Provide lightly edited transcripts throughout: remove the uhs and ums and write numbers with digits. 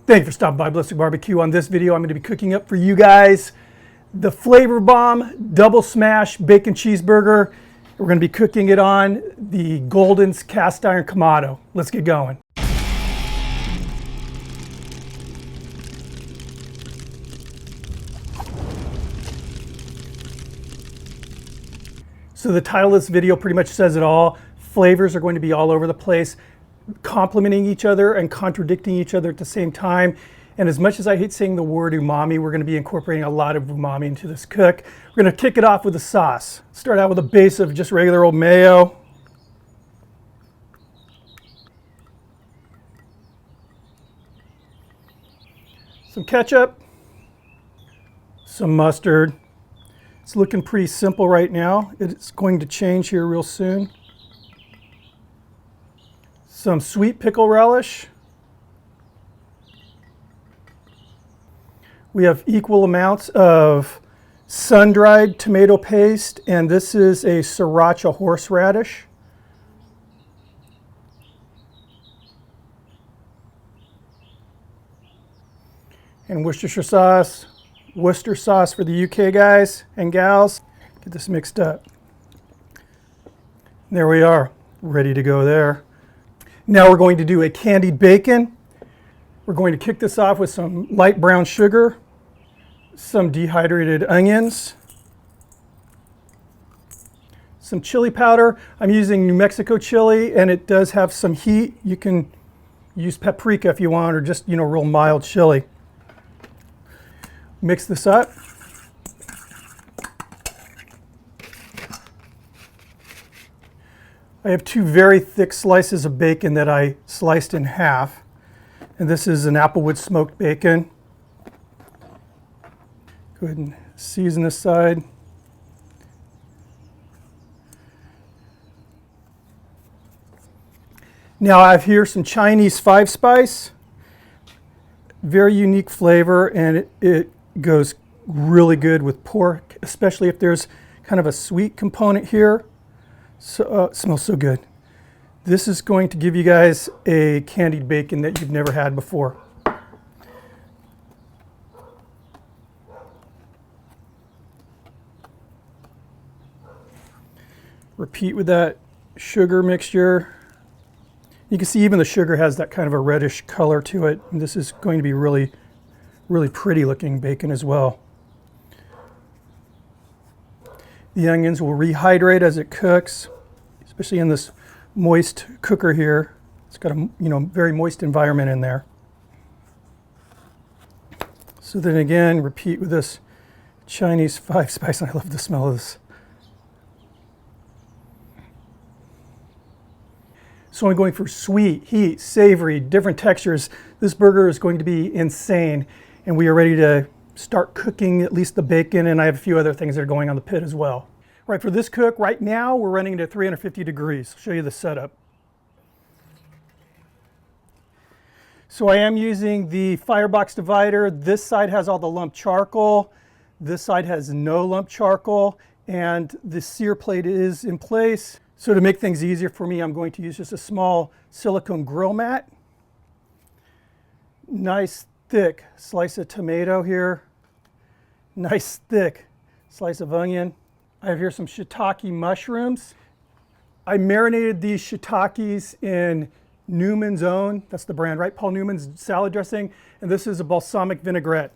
Thank you for stopping by Ballistic BBQ. On this video, I'm going to be cooking up for you guys the Flavor Bomb Double Smash Bacon Cheeseburger. We're going to be cooking it on the Golden's Cast Iron Kamado. Let's get going. So the title of this video pretty much says it all. Flavors are going to be all over the place, complementing each other and contradicting each other at the same time. And as much as I hate saying the word umami, we're going to be incorporating a lot of umami into this cook. We're going to kick it off with a sauce. Start out with a base of just regular old mayo. Some ketchup. Some mustard. It's looking pretty simple right now. It's going to change here real soon. Some sweet pickle relish. We have equal amounts of sun-dried tomato paste, and this is a sriracha horseradish. And Worcestershire sauce. Worcester sauce for the UK guys and gals. Get this mixed up. There we are, ready to go there. Now we're going to do a candied bacon. We're going to kick this off with some light brown sugar, some dehydrated onions, some chili powder. I'm using New Mexico chili, and it does have some heat. You can use paprika if you want, or just, real mild chili. Mix this up. I have two very thick slices of bacon that I sliced in half. And this is an applewood smoked bacon. Go ahead and season this side. Now I have here some Chinese 5-spice. Very unique flavor, and it goes really good with pork, especially if there's kind of a sweet component here. So it smells so good. This is going to give you guys a candied bacon that you've never had before. Repeat with that sugar mixture. You can see even the sugar has that kind of a reddish color to it. And this is going to be really, really pretty looking bacon as well. The onions will rehydrate as it cooks, especially in this moist cooker here. It's got a very moist environment in there. So then again, repeat with this Chinese 5-spice. I love the smell of this. So I'm going for sweet, heat, savory, different textures. This burger is going to be insane, and we are ready to start cooking at least the bacon, and I have a few other things that are going on the pit as well. Right, for this cook, right now we're running it at 350 degrees. I'll show you the setup. So I am using the firebox divider. This side has all the lump charcoal. This side has no lump charcoal, and the sear plate is in place. So to make things easier for me, I'm going to use just a small silicone grill mat. Nice thick slice of tomato here. Nice thick slice of onion. I have here some shiitake mushrooms. I marinated these shiitakes in Newman's Own, that's the brand, right? Paul Newman's salad dressing, and this is a balsamic vinaigrette.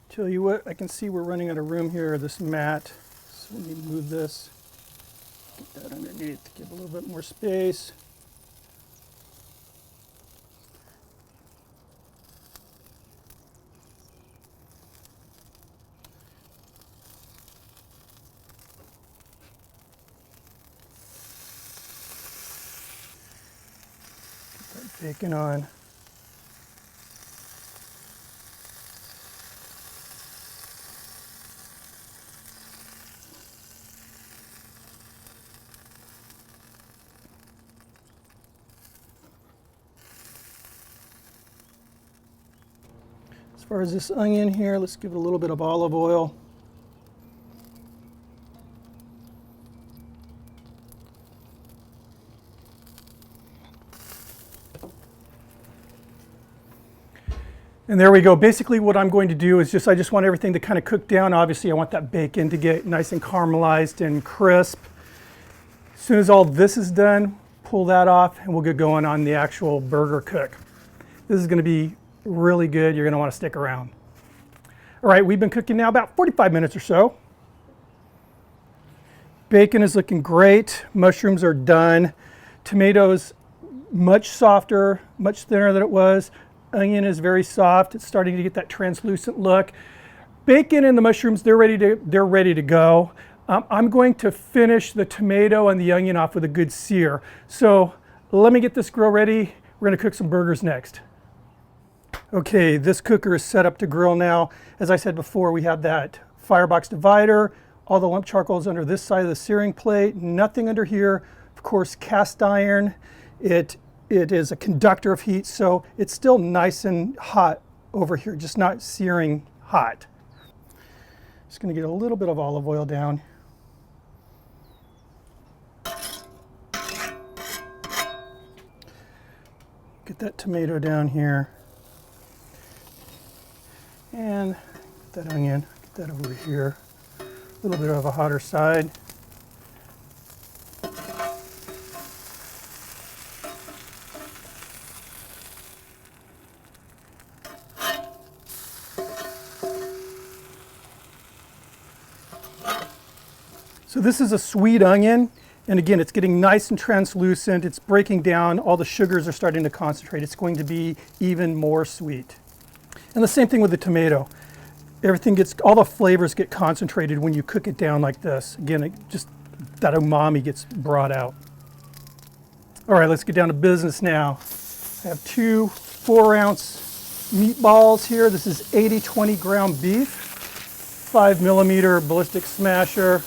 Tell you what, I can see we're running out of room here, this mat. So let me move this, get that underneath to give a little bit more space. Get that bacon on. As far as this onion here, let's give it a little bit of olive oil. And there we go. Basically what I'm going to do is I just want everything to kind of cook down. Obviously I want that bacon to get nice and caramelized and crisp. As soon as all this is done, pull that off and we'll get going on the actual burger cook. This is going to be really good. You're going to want to stick around. All right, we've been cooking now about 45 minutes or so. Bacon is looking great. Mushrooms are done. Tomatoes much softer, much thinner than it was. Onion is very soft. It's starting to get that translucent look. Bacon and the mushrooms, they're ready to go. I'm going to finish the tomato and the onion off with a good sear. So let me get this grill ready. We're going to cook some burgers next. Okay, this cooker is set up to grill now. As I said before, we have that firebox divider. All the lump charcoal is under this side of the searing plate. Nothing under here. Of course, cast iron. It is a conductor of heat, so it's still nice and hot over here, just not searing hot. Just going to get a little bit of olive oil down. Get that tomato down here. And that onion, get that over here. A little bit of a hotter side. So this is a sweet onion, and again, it's getting nice and translucent. It's breaking down. All the sugars are starting to concentrate. It's going to be even more sweet. And the same thing with the tomato. All the flavors get concentrated when you cook it down like this. Again, that umami gets brought out. All right, let's get down to business now. I have two 4-ounce meatballs here. This is 80/20 ground beef, 5mm ballistic smasher.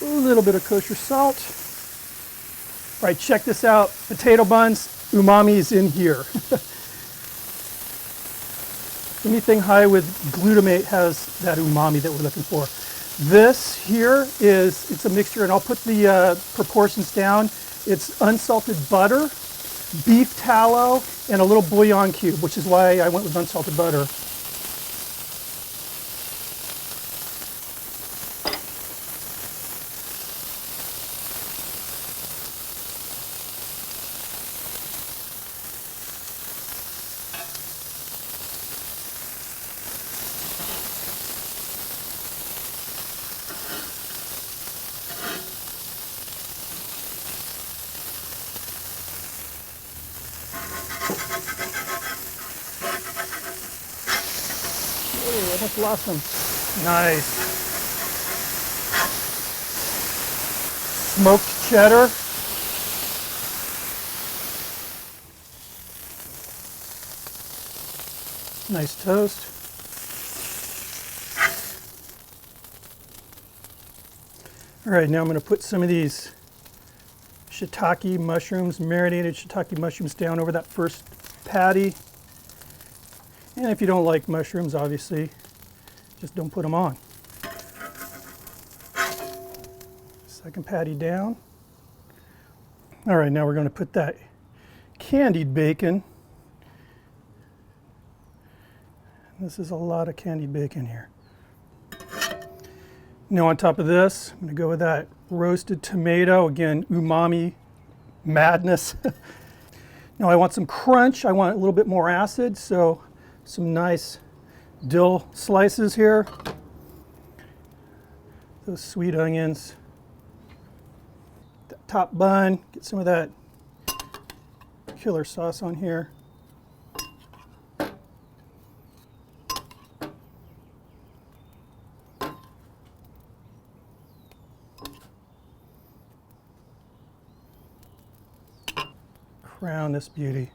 A little bit of kosher salt. All right, check this out. Potato buns, umami is in here. Anything high with glutamate has that umami that we're looking for. This here it's a mixture, and I'll put the proportions down. It's unsalted butter, beef tallow, and a little bouillon cube, which is why I went with unsalted butter. Oh, I almost lost them. Nice. Smoked cheddar. Nice toast. All right, now I'm going to put some of these shiitake mushrooms, marinated shiitake mushrooms, down over that first patty. And if you don't like mushrooms, obviously, just don't put them on. Second patty down. All right, now we're going to put that candied bacon. This is a lot of candied bacon here. Now on top of this, I'm going to go with that roasted tomato. Again, umami madness. Now I want some crunch. I want a little bit more acid, so some nice dill slices here. Those sweet onions. That top bun, get some of that killer sauce on here. Crown this beauty.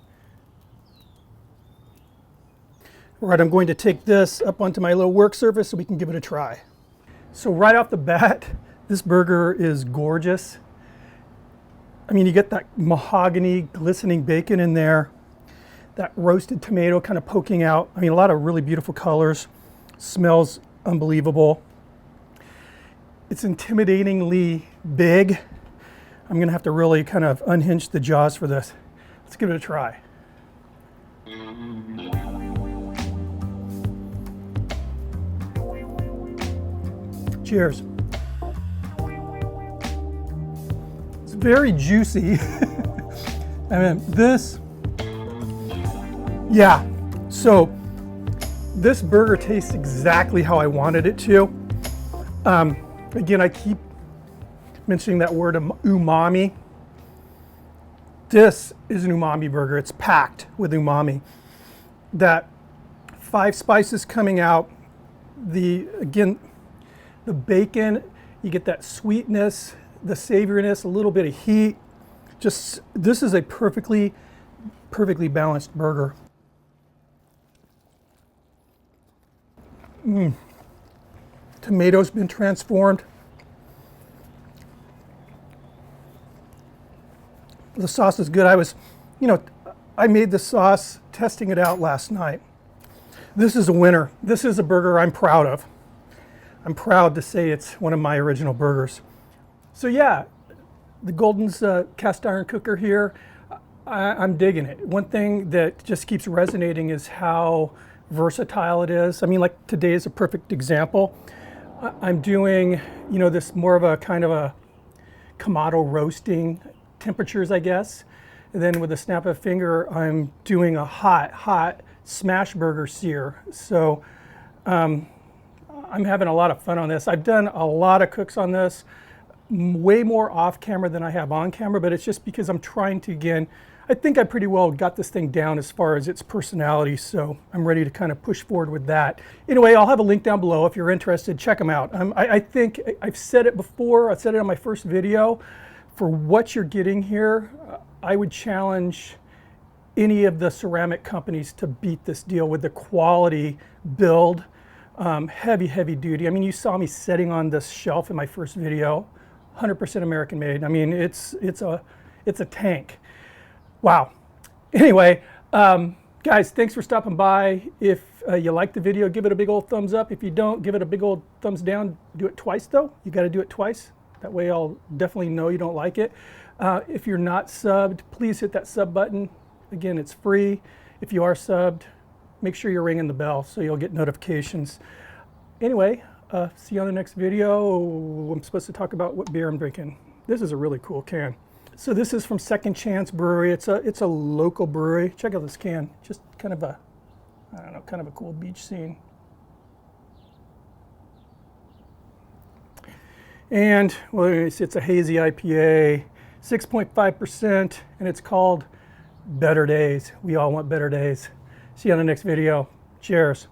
All right, I'm going to take this up onto my little work surface so we can give it a try. So right off the bat, this burger is gorgeous. I mean, you get that mahogany glistening bacon in there, that roasted tomato kind of poking out. I mean, a lot of really beautiful colors. Smells unbelievable. It's intimidatingly big. I'm gonna have to really kind of unhinge the jaws for this. Let's give it a try. Cheers. It's very juicy. I mean, this, yeah. So this burger tastes exactly how I wanted it to. Again, I keep mentioning that word umami. This is an umami burger. It's packed with umami. That 5 spices coming out. Again, the bacon, you get that sweetness, the savoriness, a little bit of heat. Just, this is a perfectly balanced burger. Tomato's been transformed. The sauce is good. I made the sauce testing it out last night. This is a winner. This is a burger I'm proud of. I'm proud to say it's one of my original burgers. So yeah, the Golden's cast iron cooker here, I'm digging it. One thing that just keeps resonating is how versatile it is. I mean, like today is a perfect example. I'm doing, this more of a kind of a Kamado roasting temperatures, I guess. And then with a snap of a finger, I'm doing a hot Smashburger sear. So I'm having a lot of fun on this. I've done a lot of cooks on this, way more off camera than I have on camera, but it's just because I'm trying to, again, I think I pretty well got this thing down as far as its personality, so I'm ready to kind of push forward with that. Anyway, I'll have a link down below if you're interested. Check them out. I think I've said it before. I said it on my first video. For what you're getting here, I would challenge any of the ceramic companies to beat this deal with the quality build. Heavy duty. I mean, you saw me setting on this shelf in my first video. 100% American made. I mean, it's a tank. Wow. Anyway, guys, thanks for stopping by. If you like the video, give it a big old thumbs up. If you don't, give it a big old thumbs down. Do it twice though. You got to do it twice. That way I'll definitely know you don't like it. If you're not subbed, please hit that sub button. Again, it's free. If you are subbed, make sure you're ringing the bell so you'll get notifications. Anyway, see you on the next video. I'm supposed to talk about what beer I'm drinking. This is a really cool can. So this is from Second Chance Brewery. It's a local brewery. Check out this can. Just kind of a, I don't know, kind of a cool beach scene. And well, it's a hazy IPA, 6.5%, and it's called Better Days. We all want better days. See you on the next video. Cheers.